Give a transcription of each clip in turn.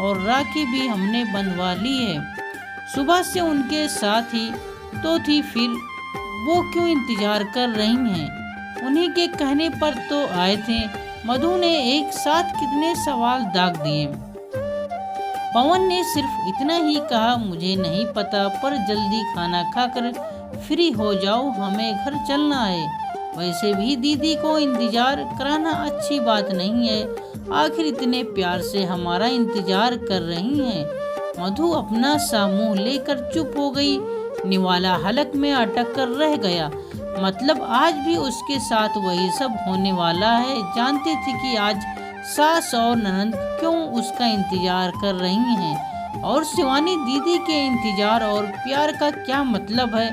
और राखी भी हमने बंधवा ली है। सुबह से उनके साथ ही तो थी, फिर वो क्यों इंतजार कर रही हैं? उन्हीं के कहने पर तो आए थे। मधु ने एक साथ कितने सवाल दाग दिए। पवन ने सिर्फ इतना ही कहा, मुझे नहीं पता, पर जल्दी खाना खाकर फ्री हो जाओ, हमें घर चलना है। वैसे भी दीदी को इंतजार कराना अच्छी बात नहीं है, आखिर इतने प्यार से हमारा इंतजार कर रही हैं। मधु अपना सा मुंह लेकर चुप हो गई। निवाला हलक में अटक कर रह गया। मतलब आज भी उसके साथ वही सब होने वाला है। जानती थी कि आज सास और ननंद क्यों उसका इंतजार कर रही हैं, और शिवानी दीदी के इंतजार और प्यार का क्या मतलब है,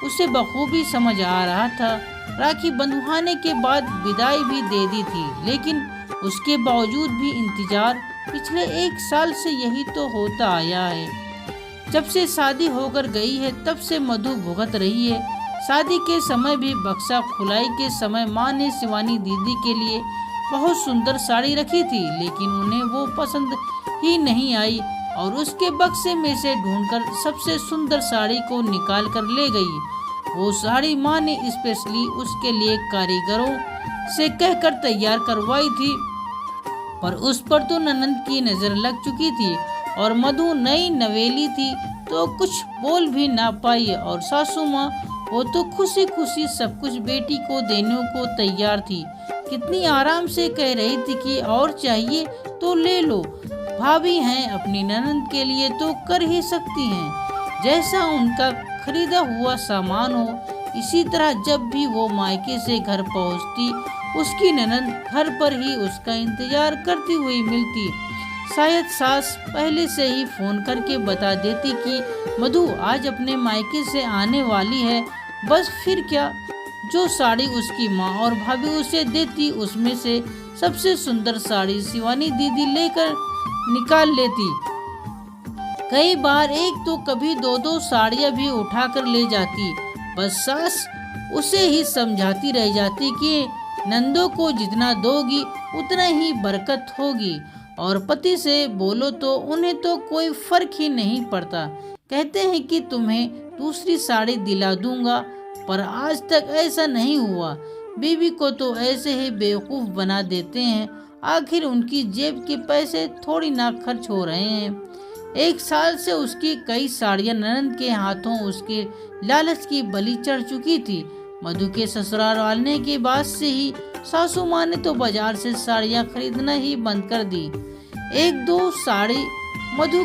उसे बखूबी समझ आ रहा था। राखी बंधवाने के बाद विदाई भी दे दी थी, लेकिन उसके बावजूद भी इंतजार पिछले 1 साल से यही तो होता आया है। जब से शादी होकर गई है तब से मधु भुगत रही है। शादी के समय भी बक्सा खुलाई के समय माँ ने शिवानी दीदी के लिए बहुत सुंदर साड़ी रखी थी, लेकिन उन्हें वो पसंद ही नहीं आई और उसके बक्से में से ढूंढकर सबसे सुंदर साड़ी को निकाल कर ले गई। वो साड़ी माँ ने स्पेशली उसके लिए कारीगरों से कहकर तैयार करवाई थी, पर उस पर तो ननंद की नजर लग चुकी थी और मधु नई नवेली थी तो कुछ बोल भी ना पाई। और सासू माँ वो तो खुशी खुशी सब कुछ बेटी को देने को तैयार थी। कितनी आराम से कह रही थी कि और चाहिए तो ले लो, भाभी हैं, अपनी ननंद के लिए तो कर ही सकती हैं। जैसा उनका खरीदा हुआ सामान हो, इसी तरह जब भी वो मायके से घर पहुंचती, उसकी ननंद घर पर ही उसका इंतजार करती हुई मिलती। शायद सास पहले से ही फोन करके बता देती कि मधु आज अपने मायके से आने वाली है। बस फिर क्या, जो साड़ी उसकी माँ और भाभी उसे देती, उसमें से सबसे सुंदर साड़ी शिवानी दीदी लेकर निकाल लेती। कई बार एक तो कभी 2-2 साड़ियाँ भी उठाकर ले जाती। बस सास उसे ही समझाती रह जाती कि नंदों को जितना दोगी उतना ही बरकत होगी, और पति से बोलो तो उन्हें तो कोई फर्क ही नहीं पड़ता। कहते हैं कि तुम्हें दूसरी साड़ी दिला दूंगा, पर आज तक ऐसा नहीं हुआ। बीवी को तो ऐसे ही बेवकूफ़ बना देते हैं। आखिर उनकी जेब के पैसे थोड़ी ना खर्च हो रहे हैं। 1 साल से उसकी कई साड़ियां ननंद के हाथों उसके लालच की बलि चढ़ चुकी थी। मधु के ससुराल आने के बाद से ही सासू माँ ने तो बाजार से साड़ियाँ खरीदना ही बंद कर दी। 1-2 साड़ी मधु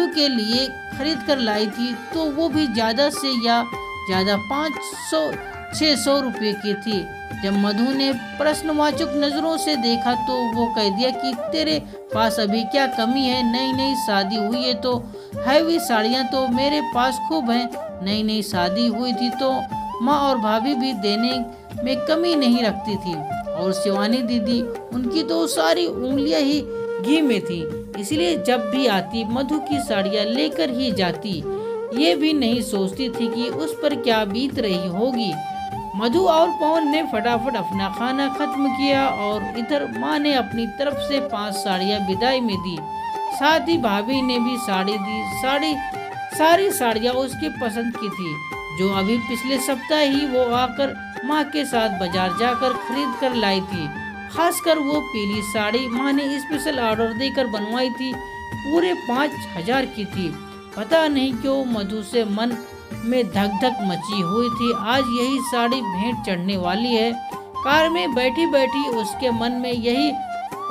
के लिए खरीद कर लाई थी, तो वो भी ज़्यादा से या ज़्यादा 500-600 रुपये की थी। जब मधु ने प्रश्नवाचक नज़रों से देखा तो वो कह दिया कि तेरे पास अभी क्या कमी है, नई नई शादी हुई है तो हैवी साड़ियाँ तो मेरे पास खूब हैं। नई नई शादी हुई थी तो माँ और भाभी भी देने में कमी नहीं रखती थी, और शिवानी दीदी उनकी तो सारी उंगलियां ही घी में थी, इसलिए जब भी आती मधु की साड़ियाँ लेकर ही जाती। ये भी नहीं सोचती थी कि उस पर क्या बीत रही होगी। मधु और पवन ने फटाफट अपना खाना खत्म किया और इधर माँ ने अपनी तरफ से 5 साड़ियाँ विदाई में दी। साथ ही भाभी ने भी साड़ी दी। सारी साड़ियाँ उसकी पसंद की थी, जो अभी पिछले सप्ताह ही वो आकर माँ के साथ बाजार जाकर खरीद कर लाई थी। खासकर वो पीली साड़ी माँ ने स्पेशल ऑर्डर देकर बनवाई थी, पूरे 5000 की थी। पता नहीं क्यों मधु से मन में धक धक मची हुई थी। आज यही साड़ी भेंट चढ़ने वाली है। कार में बैठी बैठी उसके मन में यही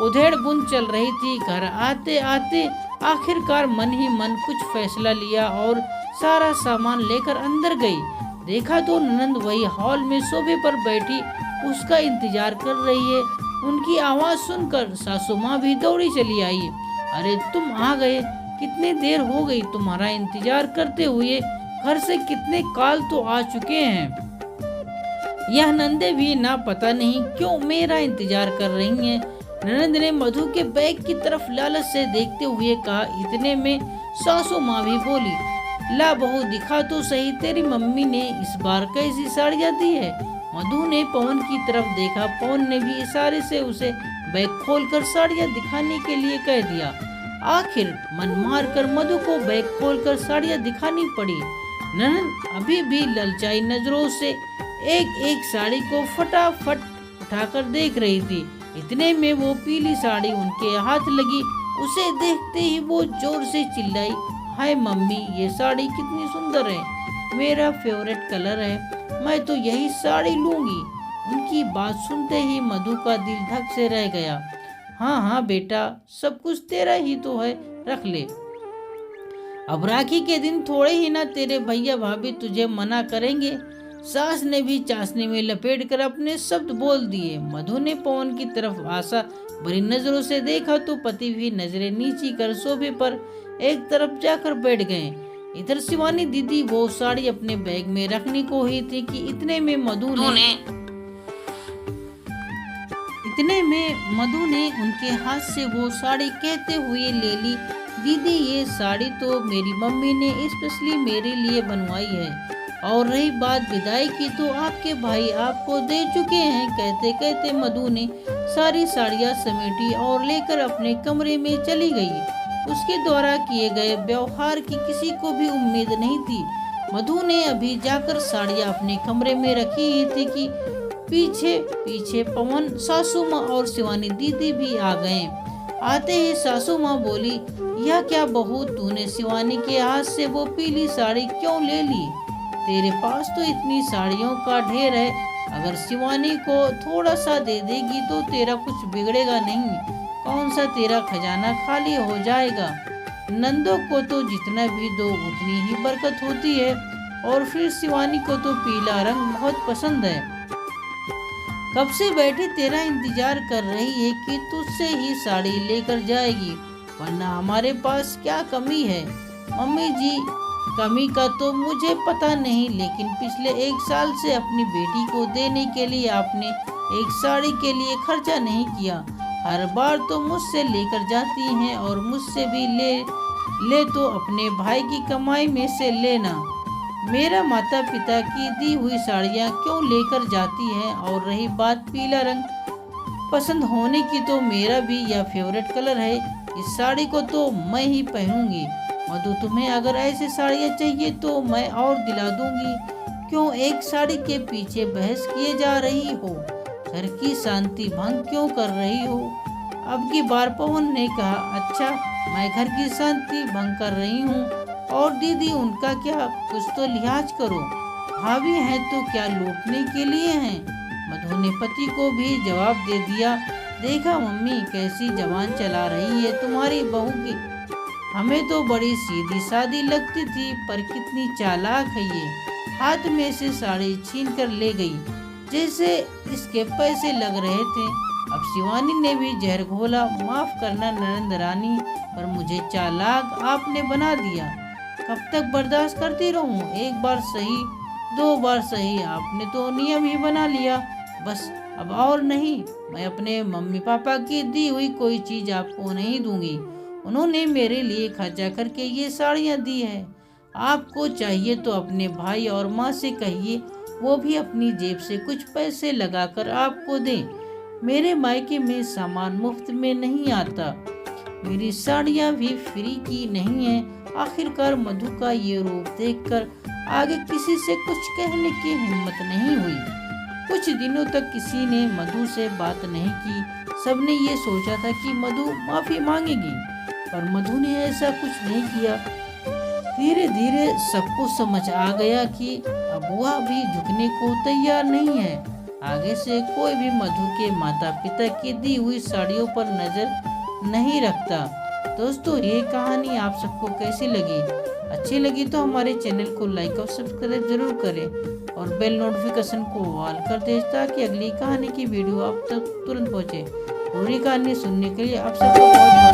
उधेड़ बुन चल रही थी। घर आते आते आखिरकार मन ही मन कुछ फैसला लिया और सारा सामान लेकर अंदर गई। देखा तो ननंद वही हॉल में सोफे पर बैठी उसका इंतजार कर रही है। उनकी आवाज सुनकर सासू माँ भी दौड़ी चली आई। अरे तुम आ गए, कितनी देर हो गई तुम्हारा इंतजार करते हुए। घर से कितने कॉल तो आ चुके हैं। यह नंदे भी ना पता नहीं क्यों मेरा इंतजार कर रही हैं। ननंद ने मधु के बैग की तरफ लालच से देखते हुए कहा। इतने में सासू माँ भी बोली, ला बहू दिखा तो सही, तेरी मम्मी ने इस बार कैसी साड़ियाँ दी है। मधु ने पवन की तरफ देखा। पवन ने भी इशारे से उसे बैग खोलकर साड़ियाँ दिखाने के लिए कह दिया। आखिर मन मार कर मधु को बैग खोलकर साड़ियाँ दिखानी पड़ी। ननद अभी भी ललचाई नजरों से एक एक साड़ी को फटाफट उठाकर देख रही थी। इतने में वो पीली साड़ी उनके हाथ लगी। उसे देखते ही वो जोर से चिल्लाई, हाय मम्मी, ये साड़ी कितनी सुंदर है, मेरा फेवरेट कलर है, मैं तो यही साड़ी लूंगी। उनकी बात सुनते ही मधु का दिल धक से रह गया। हाँ हाँ बेटा, सब कुछ तेरा ही तो है, रख ले। अब राखी के दिन थोड़े ही ना तेरे भैया भाभी तुझे मना करेंगे। सास ने भी चाशनी में लपेट कर अपने शब्द बोल दिए। मधु ने पवन की तरफ आशा भरी नजरों से देखा तो पति भी नजरें नीची कर सोफे पर एक तरफ जाकर बैठ गए। इधर शिवानी दीदी वो साड़ी अपने बैग में रखने को ही थी कि इतने में मधु ने उनके हाथ से वो साड़ी कहते हुए ले ली। दीदी, ये साड़ी तो मेरी मम्मी ने स्पेशली मेरे लिए बनवाई है, और रही बात विदाई की तो आपके भाई आपको दे चुके हैं। कहते कहते मधु ने सारी साड़ियाँ समेटी और लेकर अपने कमरे में चली गई। उसके द्वारा किए गए व्यवहार की किसी को भी उम्मीद नहीं थी। मधु ने अभी जाकर साड़ियाँ अपने कमरे में रखी ही थी कि पीछे पीछे पवन, सासू माँ और शिवानी दीदी भी आ गए। आते ही सासू माँ बोली, यह क्या बहू, तूने शिवानी के हाथ से वो पीली साड़ी क्यों ले ली? तेरे पास तो इतनी साड़ियों का ढेर है, अगर शिवानी को थोड़ा सा दे देगी तो तेरा कुछ बिगड़ेगा नहीं, कौन सा तेरा खजाना खाली हो जाएगा। नंदों को तो जितना भी दो उतनी ही बरकत होती है, और फिर शिवानी को तो पीला रंग बहुत पसंद है। कब से बैठी तेरा इंतजार कर रही है कि तुझसे ही साड़ी लेकर जाएगी, वरना हमारे पास क्या कमी है। मम्मी जी, कमी का तो मुझे पता नहीं, लेकिन पिछले 1 साल से अपनी बेटी को देने के लिए आपने एक साड़ी के लिए खर्चा नहीं किया। हर बार तो मुझसे लेकर जाती हैं, और मुझसे भी ले तो अपने भाई की कमाई में से लेना। मेरा माता पिता की दी हुई साड़ियाँ क्यों लेकर जाती हैं? और रही बात पीला रंग पसंद होने की, तो मेरा भी यह फेवरेट कलर है, इस साड़ी को तो मैं ही पहनूंगी। मधु, तुम्हें अगर ऐसी साड़ियाँ चाहिए तो मैं और दिला दूंगी। क्यों एक साड़ी के पीछे बहस किए जा रही हो? घर की शांति भंग क्यों कर रही हो? अब की बार पवन ने कहा, अच्छा, मैं घर की शांति भंग कर रही हूँ, और दीदी उनका क्या, कुछ तो लिहाज करो, भाभी हैं तो क्या लूटने के लिए हैं? मधु ने पति को भी जवाब दे दिया, देखा मम्मी कैसी जबान चला रही है तुम्हारी बहू की, हमें तो बड़ी सीधी सादी लगती थी, पर कितनी चालाक है ये। हाथ में से साड़ी छीन कर ले गई जैसे इसके पैसे लग रहे थे। अब शिवानी ने भी जहर घोला, माफ करना ननद रानी, पर मुझे चालाक आपने बना दिया। कब तक बर्दाश्त करती रहूं? 1 बार सही, 2 बार सही, आपने तो नियम ही बना लिया, बस अब और नहीं। मैं अपने मम्मी पापा की दी हुई कोई चीज आपको नहीं दूंगी। उन्होंने मेरे लिए खर्चा करके ये साड़ियाँ दी है। आपको चाहिए तो अपने भाई और माँ से कहिए, वो भी अपनी जेब से कुछ पैसे लगाकर आपको दें। मेरे मायके में सामान मुफ्त में नहीं आता, मेरी साड़ियाँ भी फ्री की नहीं है। आखिरकार मधु का ये रूप देखकर आगे किसी से कुछ कहने की हिम्मत नहीं हुई। कुछ दिनों तक किसी ने मधु से बात नहीं की। सबने ये सोचा था कि मधु माफी मांगेगी, पर मधु ने ऐसा कुछ नहीं किया। धीरे धीरे सबको समझ आ गया कि अब वह भी झुकने को तैयार नहीं है। आगे से कोई भी मधु के माता पिता की दी हुई साड़ियों पर नजर नहीं रखता। दोस्तों, ये कहानी आप सबको कैसी लगी? अच्छी लगी तो हमारे चैनल को लाइक और सब्सक्राइब जरूर करें, और बेल नोटिफिकेशन को ऑल कर दें ताकि अगली कहानी की वीडियो आप तक तुरंत पहुंचे। पूरी कहानी सुनने के लिए आप सबको बहुत